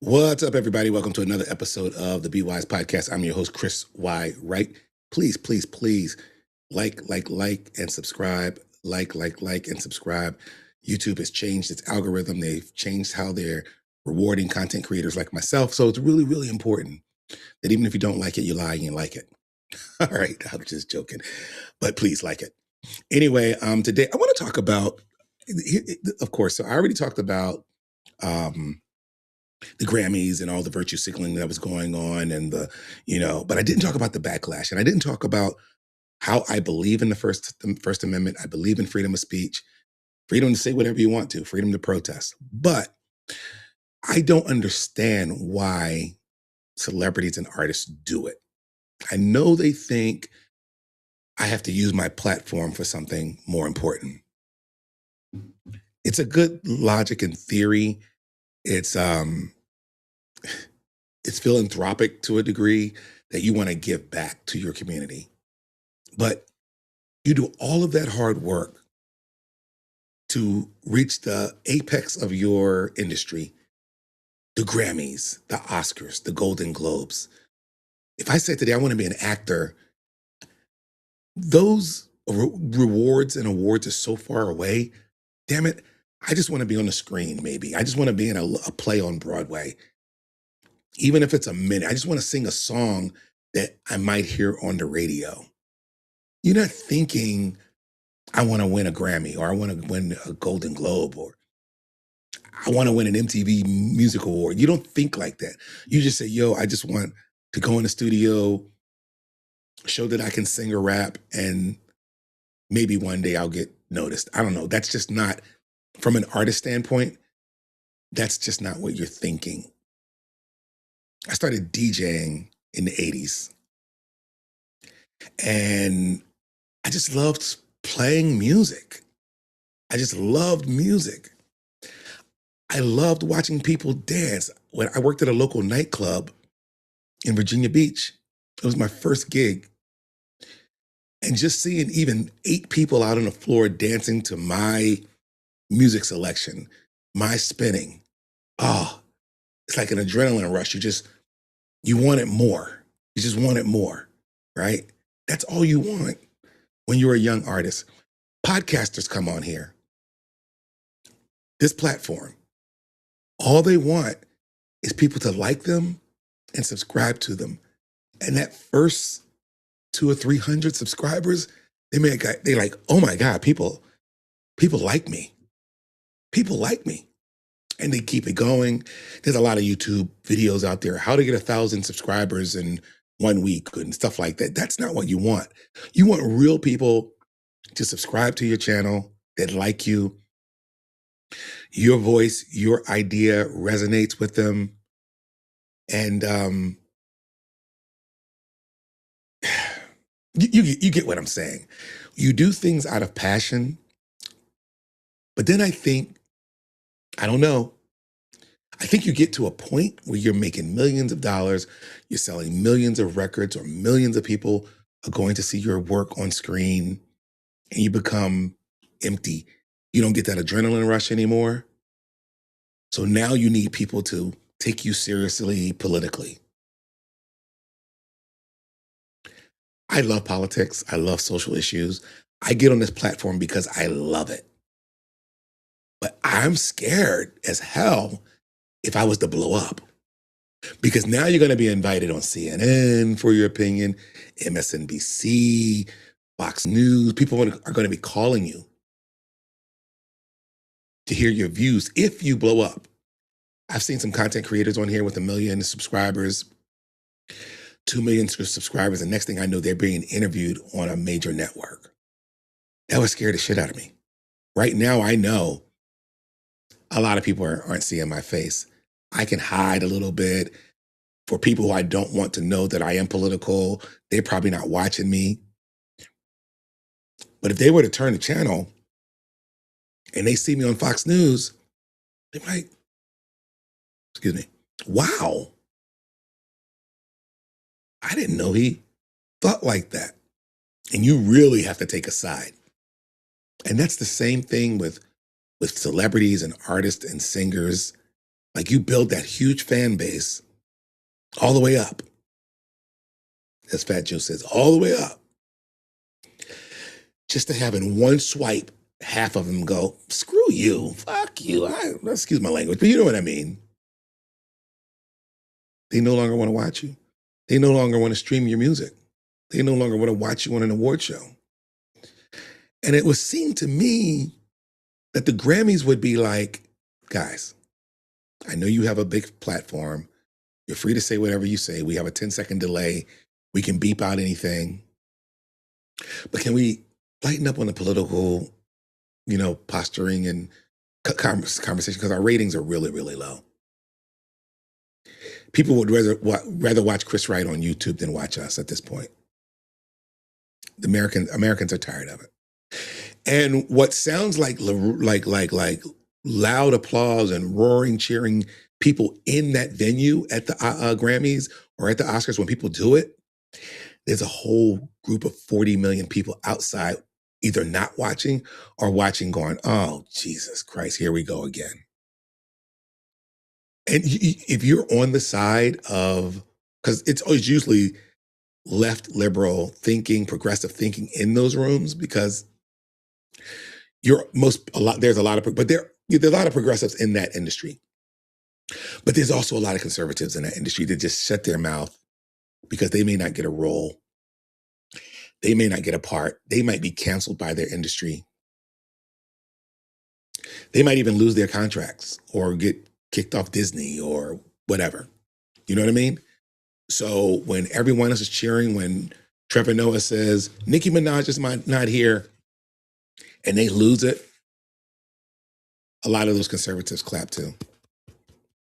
What's up, everybody? Welcome to another episode of the Be Wise podcast. I'm your host, Chris Y. Wright. Please, please, please like, and subscribe. Like, and subscribe. YouTube has changed its algorithm. They've changed how they're rewarding content creators like myself. So it's really, really important that even if you don't like it, you lie and you like it. All right, I'm just joking, but please like it. Anyway, today I want to talk about, of course, so I already talked about the Grammys and all the virtue signaling that was going on and but I didn't talk about the backlash, and I didn't talk about how I believe in the First Amendment. I believe in freedom of speech, freedom to say whatever you want to, freedom to protest. But I don't understand why celebrities and artists do it. I know they think I have to use my platform for something more important. It's a good logic in theory. It's it's philanthropic to a degree that you want to give back to your community. But you do all of that hard work to reach the apex of your industry, the Grammys, the Oscars, the Golden Globes. If I said today I want to be an actor, those rewards and awards are so far away. Damn it. I just want to be on the screen, maybe. I just want to be in a play on Broadway. Even if it's a minute, I just want to sing a song that I might hear on the radio. You're not thinking, I want to win a Grammy, or I want to win a Golden Globe, or I want to win an MTV Music Award. You don't think like that. You just say, yo, I just want to go in the studio, show that I can sing or rap, and maybe one day I'll get noticed. I don't know. That's just not, from an artist standpoint, that's just not what you're thinking. I started DJing in the 80s, and I just loved playing music. I just loved music. I loved watching people dance. When I worked at a local nightclub in Virginia Beach, it was my first gig. And just seeing even 8 people out on the floor dancing to my music selection, my spinning, oh, it's like an adrenaline rush. You want it more. You just want it more, right? That's all you want when you're a young artist. Podcasters come on here, this platform. All they want is people to like them and subscribe to them. And that first 200 or 300 subscribers, they like, oh my God, people like me. People like me. And they keep it going. There's a lot of YouTube videos out there, how to get 1,000 subscribers in 1 week and stuff like that. That's not what you want. You want real people to subscribe to your channel that like you. Your voice, your idea resonates with them. And you get what I'm saying. You do things out of passion, but then I don't know, I think you get to a point where you're making millions of dollars, you're selling millions of records, or millions of people are going to see your work on screen, and you become empty. You don't get that adrenaline rush anymore. So now you need people to take you seriously politically. I love politics. I love social issues. I get on this platform because I love it. But I'm scared as hell if I was to blow up. Because now you're going to be invited on CNN for your opinion, MSNBC, Fox News. People are going to be calling you to hear your views if you blow up. I've seen some content creators on here with 1 million subscribers, 2 million subscribers, and next thing I know, they're being interviewed on a major network. That would scare the shit out of me. Right now, I know a lot of people aren't seeing my face. I can hide a little bit. For people who I don't want to know that I am political, they're probably not watching me. But if they were to turn the channel and they see me on Fox News, they might, excuse me, wow, I didn't know he thought like that. And you really have to take a side. And that's the same thing with celebrities and artists and singers. Like, you build that huge fan base all the way up, as Fat Joe says, all the way up, just to have in one swipe, half of them go, screw you, fuck you. Excuse my language, but you know what I mean. They no longer want to watch you. They no longer want to stream your music. They no longer want to watch you on an award show. And it was seen to me that the Grammys would be like, guys, I know you have a big platform. You're free to say whatever you say. We have a 10-second delay. We can beep out anything. But can we lighten up on the political, posturing and conversation? Because our ratings are really, really low. People would rather watch Chris Wright on YouTube than watch us at this point. The Americans are tired of it. And what sounds like loud applause and roaring, cheering people in that venue at the Grammys or at the Oscars, when people do it, there's a whole group of 40 million people outside either not watching or watching going, oh, Jesus Christ, here we go again. And if you're on the side of, because it's always usually left liberal thinking, progressive thinking in those rooms, because there's a lot of progressives in that industry. But there's also a lot of conservatives in that industry that just shut their mouth because they may not get a role. They may not get a part. They might be canceled by their industry. They might even lose their contracts or get kicked off Disney or whatever. You know what I mean? So when everyone else is cheering, when Trevor Noah says, Nicki Minaj is not here, and they lose it, a lot of those conservatives clap too,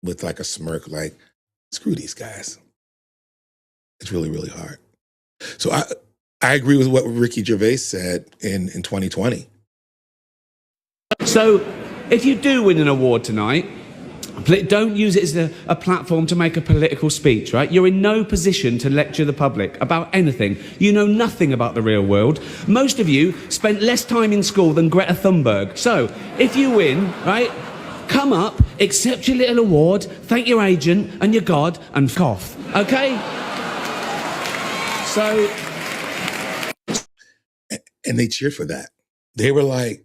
with like a smirk, like, screw these guys. It's really, really hard. So I agree with what Ricky Gervais said in 2020. So if you do win an award tonight, don't use it as a platform to make a political speech, right? You're in no position to lecture the public about anything. You know nothing about the real world. Most of you spent less time in school than Greta Thunberg. So if you win, right, come up, accept your little award, thank your agent and your God, and cough, okay? So... And they cheered for that. They were like,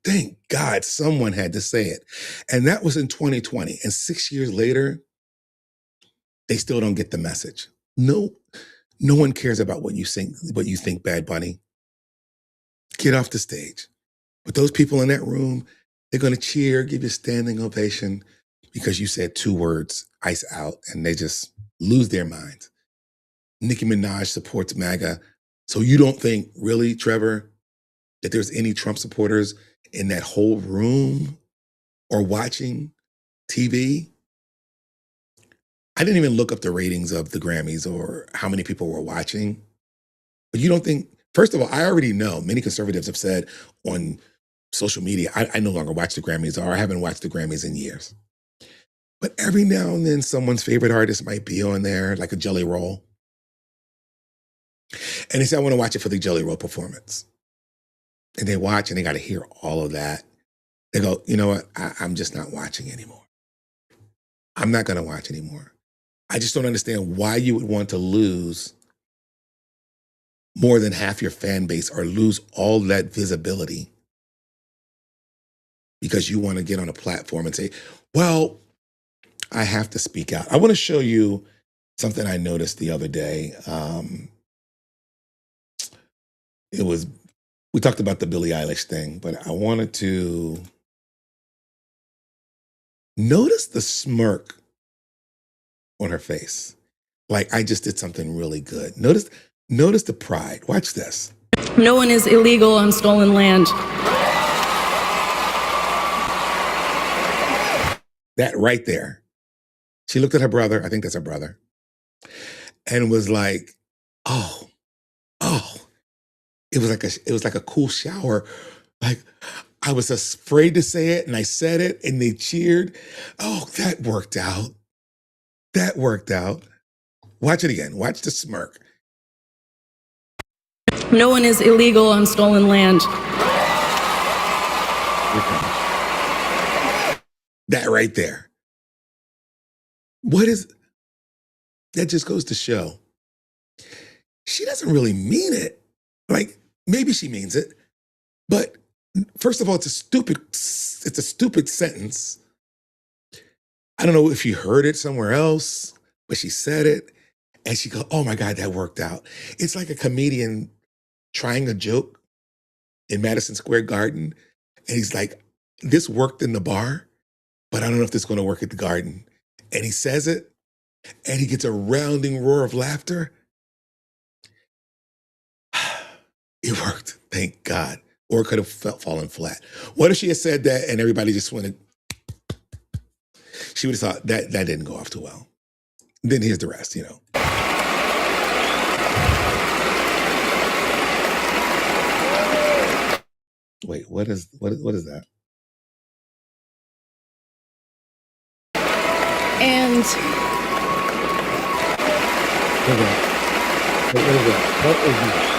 thank God someone had to say it. And that was in 2020. And 6 years later, they still don't get the message. No one cares about what you think, Bad Bunny. Get off the stage. But those people in that room, they're going to cheer, give you a standing ovation because you said 2 words, ice out, and they just lose their minds. Nicki Minaj supports MAGA. So you don't think, really, Trevor, that there's any Trump supporters in that whole room or watching TV? I didn't even look up the ratings of the Grammys or how many people were watching. But you don't think, first of all, I already know many conservatives have said on social media, I no longer watch the Grammys, or I haven't watched the Grammys in years. But every now and then someone's favorite artist might be on there, like a Jelly Roll. And they say, I want to watch it for the Jelly Roll performance. And they watch and they got to hear all of that. They go, you know what? I'm just not watching anymore. I'm not going to watch anymore. I just don't understand why you would want to lose more than half your fan base or lose all that visibility because you want to get on a platform and say, well, I have to speak out. I want to show you something I noticed the other day. We talked about the Billie Eilish thing, but I wanted to notice the smirk on her face. Like I just did something really good. Notice the pride. Watch this. No one is illegal on stolen land. That right there. She looked at her brother, I think that's her brother, and was like, oh. It was like a cool shower. Like I was afraid to say it and I said it and they cheered. Oh, that worked out. That worked out. Watch it again. Watch the smirk. No one is illegal on stolen land. That right there. What is that? Just goes to show she doesn't really mean it. Like, maybe she means it, but first of all, it's a stupid sentence. I don't know if you heard it somewhere else, but she said it and she goes, oh my God, that worked out. It's like a comedian trying a joke in Madison Square Garden. And he's like, this worked in the bar, but I don't know if this is going to work at the Garden. And he says it and he gets a rounding roar of laughter. It worked, thank God. Or it could have fallen flat. What if she had said that and everybody just went, she would have thought that didn't go off too well. Then here's the rest, you know. Wait, what is that? And What is that? What is that? What is that?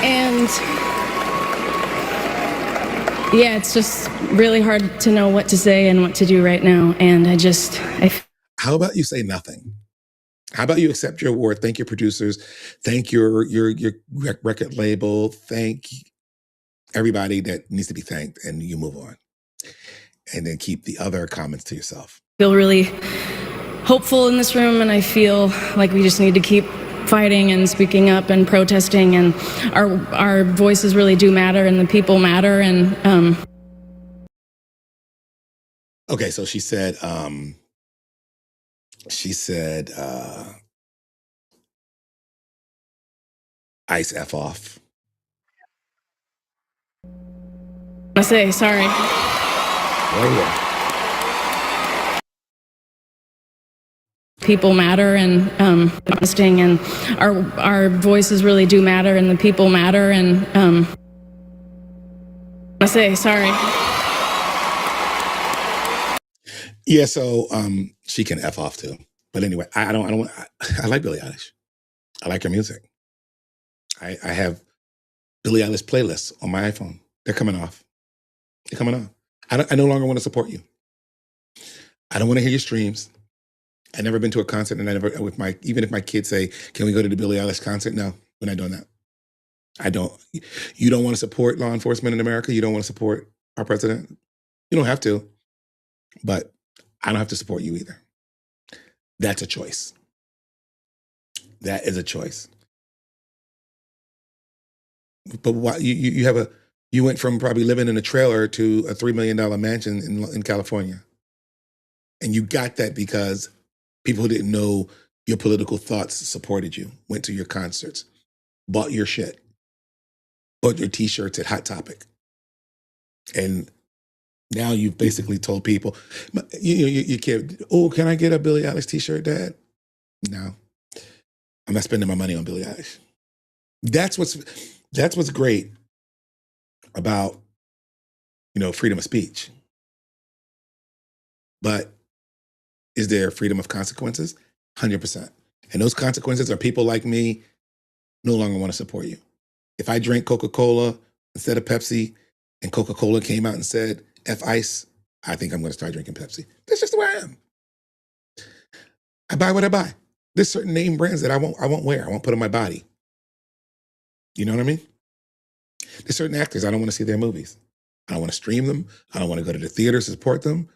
and yeah, it's just really hard to know what to say and what to do right now. And How about you say nothing? How about you accept your award? Thank your producers. Thank your record label. Thank everybody that needs to be thanked, and you move on. And then keep the other comments to yourself. feel really hopeful in this room, and I feel like we just need to keep fighting and speaking up and protesting, and our voices really do matter, and the people matter. And Okay, so she said, ice F off. I say sorry. Oh, yeah. People matter, and protesting, and our voices really do matter, and the people matter. And I say sorry. Yeah, so she can F off too. But anyway, I like Billie Eilish. I like her music. I have Billie Eilish playlists on my iPhone. They're coming off. They're coming off. I no longer want to support you. I don't want to hear your streams. I've never been to a concert, and even if my kids say, can we go to the Billie Eilish concert? No, we're not doing that. I don't. You don't want to support law enforcement in America? You don't want to support our president? You don't have to, but I don't have to support you either. That's a choice. That is a choice. But why, you went from probably living in a trailer to a $3 million mansion in California. And you got that because people who didn't know your political thoughts supported you, went to your concerts, bought your shit, bought your t-shirts at Hot Topic. And now you've basically told people, you can't, oh, can I get a Billie Eilish t-shirt, Dad? No, I'm not spending my money on Billie Eilish. That's what's great about, freedom of speech. But is there freedom of consequences? 100%. And those consequences are people like me no longer want to support you. If I drink Coca-Cola instead of Pepsi, and Coca-Cola came out and said, F ice, I think I'm going to start drinking Pepsi. That's just the way I am. I buy what I buy. There's certain name brands that I won't wear. I won't put on my body. You know what I mean? There's certain actors I don't want to see their movies. I don't want to stream them. I don't want to go to the theaters to support them.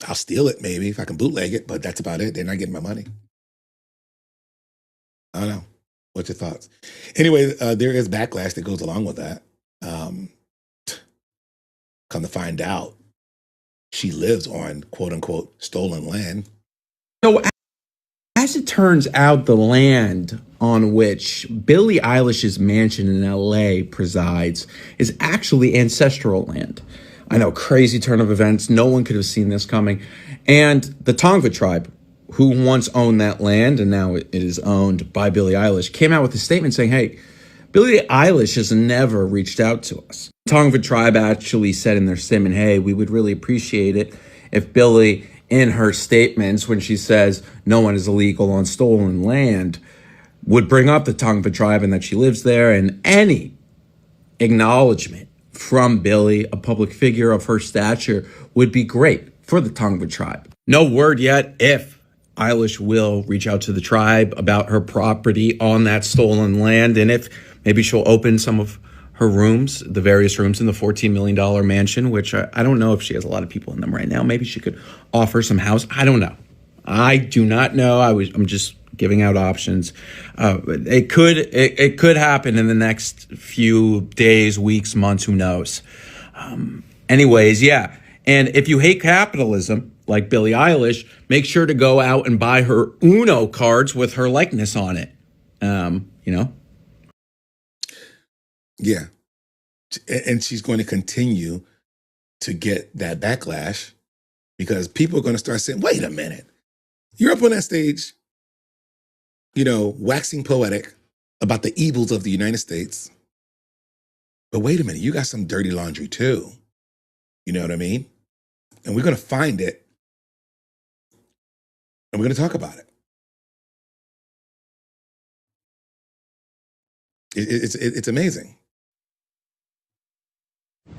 I'll steal it maybe if I can bootleg it, but that's about it. They're not getting my money. I don't know. What's your thoughts? Anyway, there is backlash that goes along with that. Come to find out, she lives on quote unquote stolen land. So, as it turns out, the land on which Billie Eilish's mansion in LA presides is actually ancestral land. I know, crazy turn of events. No one could have seen this coming. And the Tongva tribe, who once owned that land and now it is owned by Billie Eilish, came out with a statement saying, hey, Billie Eilish has never reached out to us. Tongva tribe actually said in their statement, hey, we would really appreciate it if Billie, in her statements, when she says no one is illegal on stolen land, would bring up the Tongva tribe and that she lives there, and any acknowledgement from Billie, a public figure of her stature, would be great for the Tongva tribe. No word yet if Eilish will reach out to the tribe about her property on that stolen land, and if maybe she'll open some of her rooms, the various rooms in the $14 million mansion, which I don't know if she has a lot of people in them right now. Maybe she could offer some house. I don't know. I do not know. I'm just giving out options. It could happen in the next few days, weeks, months, who knows. Anyways, yeah. And if you hate capitalism, like Billie Eilish, make sure to go out and buy her Uno cards with her likeness on it. Yeah. And she's going to continue to get that backlash because people are going to start saying, wait a minute, you're up on that stage, waxing poetic about the evils of the United States. But wait a minute, you got some dirty laundry too. You know what I mean? And we're going to find it and we're going to talk about it. It's amazing.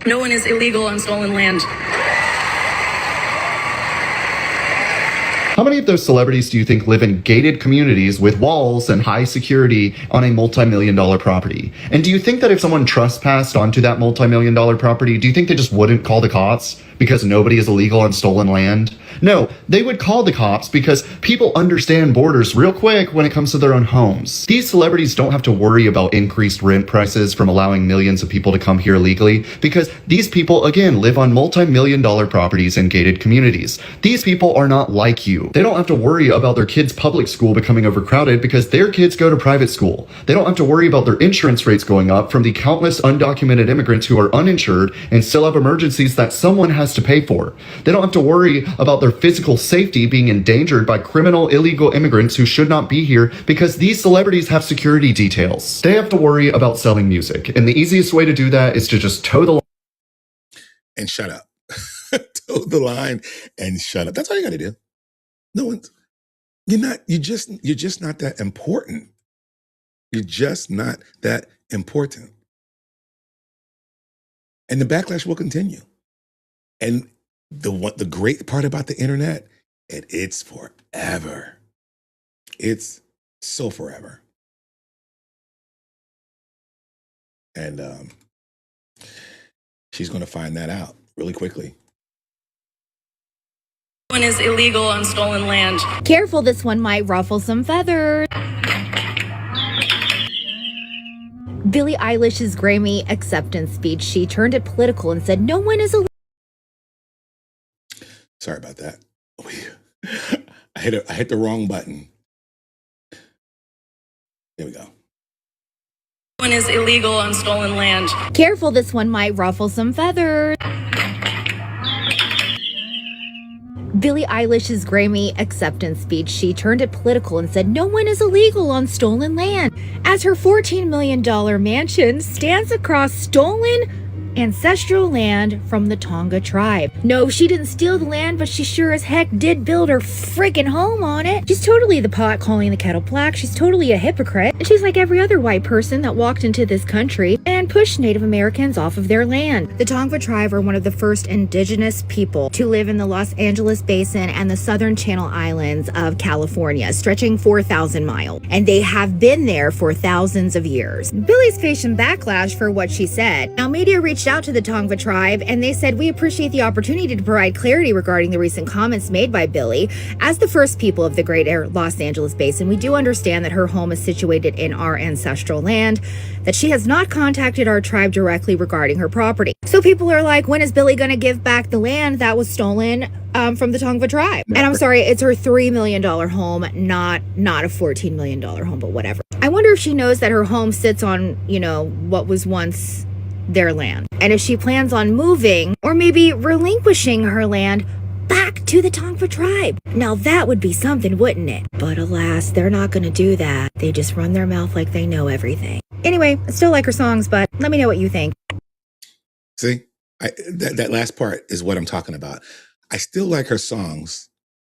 No one is illegal on stolen land. How many of those celebrities do you think live in gated communities with walls and high security on a multi-million-dollar property? And do you think that if someone trespassed onto that multi-million-dollar property, do you think they just wouldn't call the cops because nobody is illegal on stolen land? No, they would call the cops because people understand borders real quick when it comes to their own homes. These celebrities don't have to worry about increased rent prices from allowing millions of people to come here legally because these people, again, live on multi-million-dollar properties in gated communities. These people are not like you. They don't have to worry about their kids' public school becoming overcrowded because their kids go to private school. They don't have to worry about their insurance rates going up from the countless undocumented immigrants who are uninsured and still have emergencies that someone has to pay for. They don't have to worry about their physical safety being endangered by criminal illegal immigrants who should not be here because these celebrities have security details. They have to worry about selling music, and the easiest way to do that is to just toe the line and shut up. Toe the line and shut up. That's all you got to do. No one's, you're just not that important. You're just not that important. And the backlash will continue. And the great part about the internet, it's forever. It's so forever. And she's going to find that out really quickly. No one is illegal on stolen land. Careful, this one might ruffle some feathers. Billie Eilish's Grammy acceptance speech, she turned it political and said, no one is illegal. Sorry about that. I hit the wrong button. There we go. No one is illegal on stolen land. Careful, this one might ruffle some feathers. Billie Eilish's Grammy acceptance speech, she turned it political and said, no one is illegal on stolen land, as her $14 million mansion stands across stolen ancestral land from the Tonga tribe. No, she didn't steal the land, but she sure as heck did build her freaking home on it. She's totally the pot calling the kettle black. She's totally a hypocrite. And she's like every other white person that walked into this country and pushed Native Americans off of their land. The Tongva tribe are one of the first indigenous people to live in the Los Angeles Basin and the southern Channel Islands of California, stretching 4,000 miles. And they have been there for thousands of years. Billie's facing backlash for what she said. Now, media reached out to the Tongva tribe and they said, we appreciate the opportunity to provide clarity regarding the recent comments made by Billie. As the first people of the greater Los Angeles Basin, we do understand that her home is situated in our ancestral land, that she has not contacted our tribe directly regarding her property. So people are like, when is Billie going to give back the land that was stolen from the Tongva tribe? And I'm sorry, it's her $3 million home, not a $14 million home, but whatever. I wonder if she knows that her home sits on, what was once their land. And if she plans on moving or maybe relinquishing her land back to the Tongva tribe. Now that would be something, wouldn't it? But alas, they're not going to do that. They just run their mouth like they know everything. Anyway, I still like her songs, but let me know what you think. See, that last part is what I'm talking about. I still like her songs,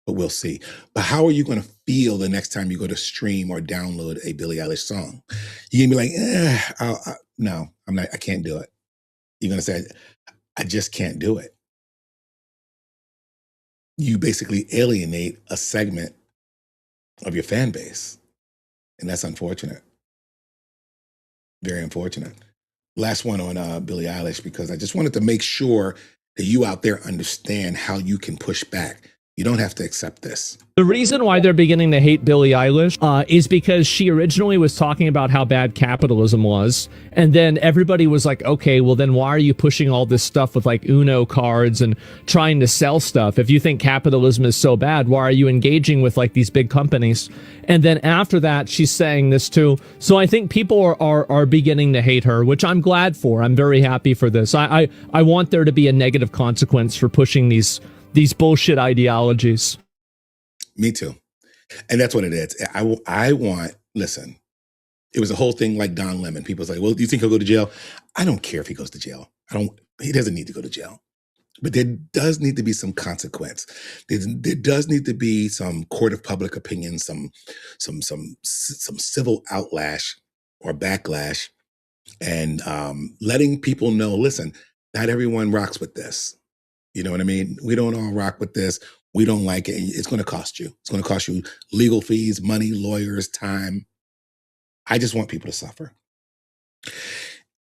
but we'll see. But how are you going to feel the next time you go to stream or download a Billie Eilish song? You're going to be like, no, I'm not, I can't do it. You're going to say, I just can't do it. You basically alienate a segment of your fan base. And that's unfortunate. Very unfortunate. Last one on Billie Eilish, because I just wanted to make sure that you out there understand how you can push back. You don't have to accept this. The reason why they're beginning to hate Billie Eilish is because she originally was talking about how bad capitalism was. And then everybody was like, okay, well then why are you pushing all this stuff with like Uno cards and trying to sell stuff? If you think capitalism is so bad, why are you engaging with like these big companies? And then after that, she's saying this too. So I think people are beginning to hate her, which I'm glad for. I'm very happy for this. I want there to be a negative consequence for pushing these bullshit ideologies. Me too. And that's what it is. I want, listen, it was a whole thing like Don Lemon. People's like, well, do you think he'll go to jail? I don't care if he goes to jail. He doesn't need to go to jail. But there does need to be some consequence. There does need to be some court of public opinion, some civil outlash or backlash, and letting people know, listen, not everyone rocks with this. You know what I mean? We don't all rock with this. We don't like it. It's going to cost you. It's going to cost you legal fees, money, lawyers, time. I just want people to suffer.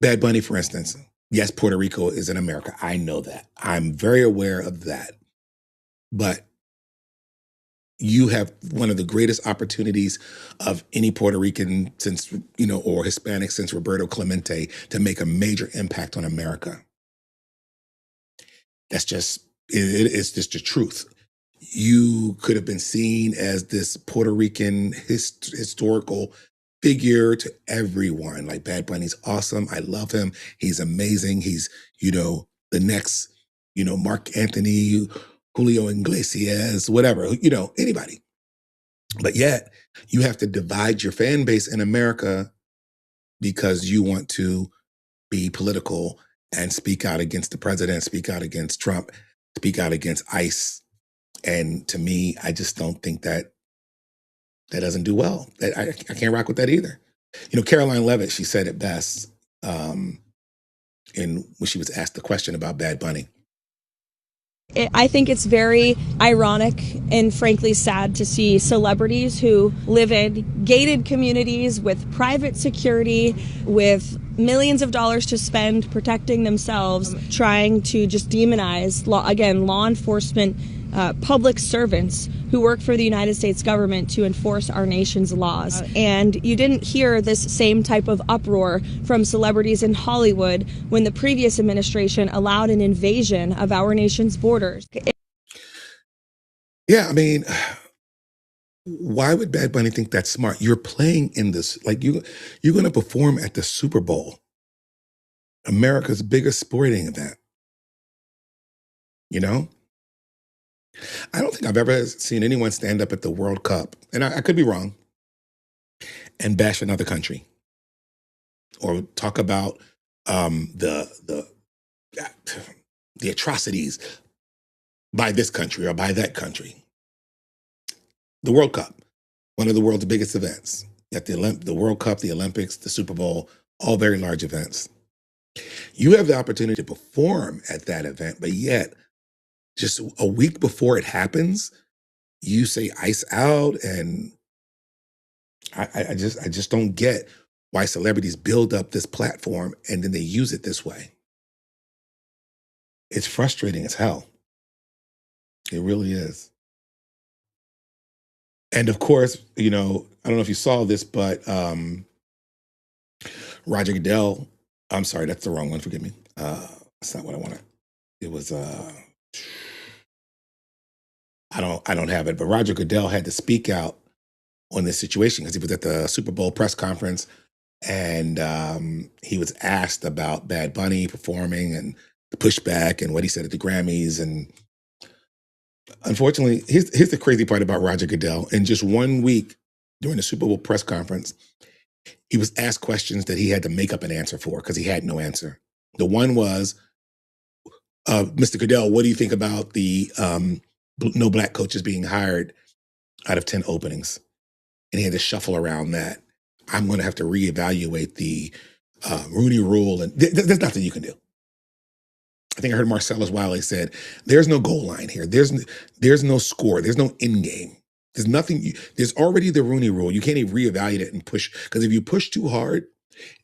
Bad Bunny, for instance. Yes, Puerto Rico is in America. I know that. I'm very aware of that. But you have one of the greatest opportunities of any Puerto Rican since, or Hispanic since Roberto Clemente to make a major impact on America. That's just, it's just the truth. You could have been seen as this Puerto Rican historical figure to everyone. Like, Bad Bunny's awesome. I love him. He's amazing. He's, the next, Mark Anthony, Julio Iglesias, whatever, anybody. But yet you have to divide your fan base in America because you want to be political and speak out against the president, speak out against Trump, speak out against ICE. And to me, I just don't think that doesn't do well. I can't rock with that either. Caroline Levitt, she said it best when she was asked the question about Bad Bunny. I think it's very ironic and frankly sad to see celebrities who live in gated communities with private security, with millions of dollars to spend protecting themselves, trying to just demonize, law enforcement, public servants who work for the United States government to enforce our nation's laws. And you didn't hear this same type of uproar from celebrities in Hollywood when the previous administration allowed an invasion of our nation's borders. Yeah, I mean, why would Bad Bunny think that's smart? You're playing in this, like you're going to perform at the Super Bowl, America's biggest sporting event. I don't think I've ever seen anyone stand up at the World Cup, and I could be wrong, and bash another country or talk about the atrocities by this country or by that country. The World Cup, one of the world's biggest events. At the World Cup, the Olympics, the Super Bowl, all very large events. You have the opportunity to perform at that event, but yet just a week before it happens, you say ICE out, and I just don't get why celebrities build up this platform and then they use it this way. It's frustrating as hell. It really is. And of course, I don't know if you saw this, but Roger Goodell, I'm sorry, that's the wrong one, forgive me. That's not what I wanted. It was I don't have it, but Roger Goodell had to speak out on this situation because he was at the Super Bowl press conference, and he was asked about Bad Bunny performing and the pushback and what he said at the Grammys. And unfortunately, here's the crazy part about Roger Goodell. In just 1 week during the Super Bowl press conference, he was asked questions that he had to make up an answer for because he had no answer. The one was, Mr. Goodell, what do you think about the no black coaches being hired out of 10 openings? And he had to shuffle around that. I'm going to have to reevaluate the Rooney Rule, and there's nothing you can do. I think I heard Marcellus Wiley said, there's no goal line here. There's no score. There's no end game. There's nothing. There's already the Rooney Rule. You can't even reevaluate it and push, because if you push too hard,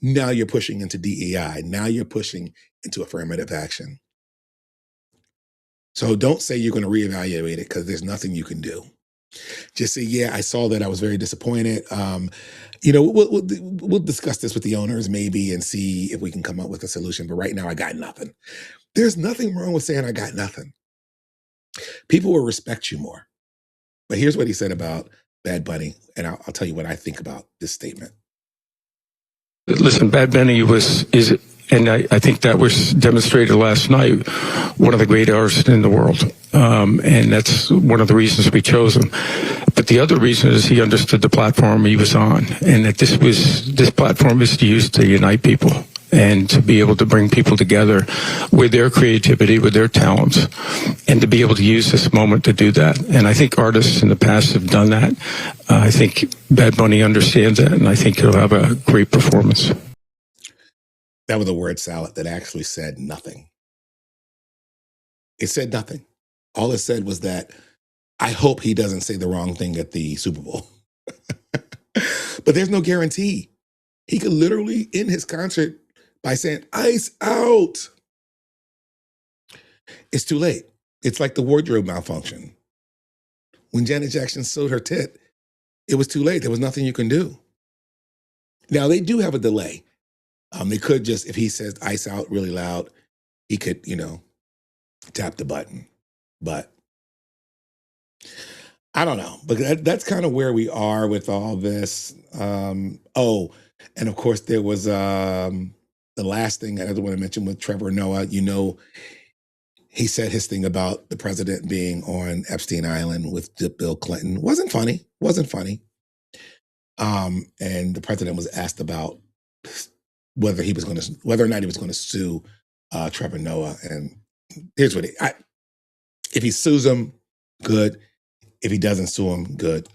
now you're pushing into DEI. Now you're pushing into affirmative action. So don't say you're going to reevaluate it, because there's nothing you can do. Just say, yeah, I saw that. I was very disappointed. We'll discuss this with the owners maybe and see if we can come up with a solution. But right now, I got nothing. There's nothing wrong with saying I got nothing. People will respect you more. But here's what he said about Bad Bunny, and I'll tell you what I think about this statement. Listen, Bad Bunny is, and I think that was demonstrated last night, one of the great artists in the world. And that's one of the reasons we chose him. But the other reason is he understood the platform he was on, and that this platform is used to unite people and to be able to bring people together with their creativity, with their talents, and to be able to use this moment to do that. And I think artists in the past have done that. I think Bad Bunny understands that, and I think he'll have a great performance. That was a word salad that actually said nothing. It said nothing. All it said was that I hope he doesn't say the wrong thing at the Super Bowl. But there's no guarantee. He could literally end his concert by saying, "Ice out." It's too late. It's like the wardrobe malfunction. When Janet Jackson sewed her tit, it was too late. There was nothing you can do. Now, they do have a delay. They could just, if he says "ice out" really loud, he could, tap the button. But I don't know. But that's kind of where we are with all this. And of course, there was the last thing I want to mention with Trevor Noah. He said his thing about the president being on Epstein Island with Bill Clinton. Wasn't funny. And the president was asked about whether or not he was going to sue Trevor Noah. And here's what if he sues him, good. If he doesn't sue him, good.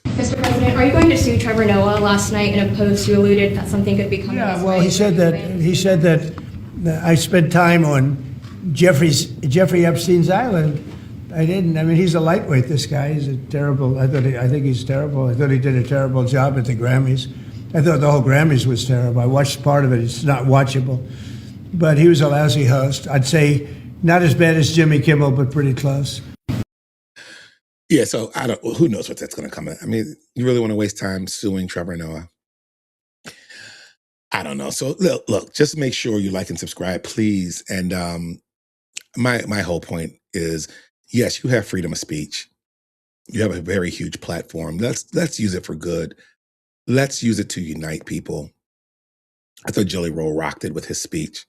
Mr. President, are you going to sue Trevor Noah? Last night in a post, you alluded that something could be coming. Yeah, well, he said that I spent time on Jeffrey Epstein's island. I didn't. I mean, he's a lightweight. This guy. He's a terrible. I think he's terrible. I thought he did a terrible job at the Grammys. I thought the whole Grammys was terrible. I watched part of it. It's not watchable. But he was a lousy host. I'd say not as bad as Jimmy Kimmel, but pretty close. Yeah, so who knows what that's going to come at. I mean, you really want to waste time suing Trevor Noah? I don't know. So look, just make sure you like and subscribe, please. And my whole point is, yes, you have freedom of speech. You have a very huge platform. Let's use it for good. Let's use it to unite people. I thought Jelly Roll rocked it with his speech.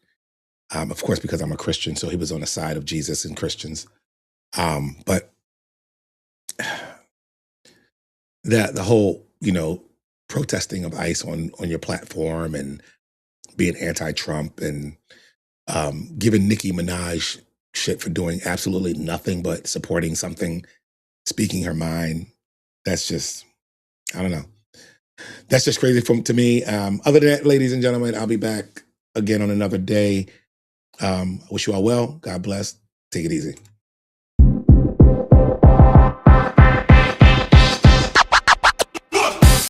Of course, because I'm a Christian, so he was on the side of Jesus and Christians. But the whole, protesting of ICE on your platform and being anti-Trump and giving Nicki Minaj shit for doing absolutely nothing but supporting something, speaking her mind. That's just, I don't know. That's just crazy to me. Other than that, ladies and gentlemen, I'll be back again on another day. I wish you all well. God bless. Take it easy.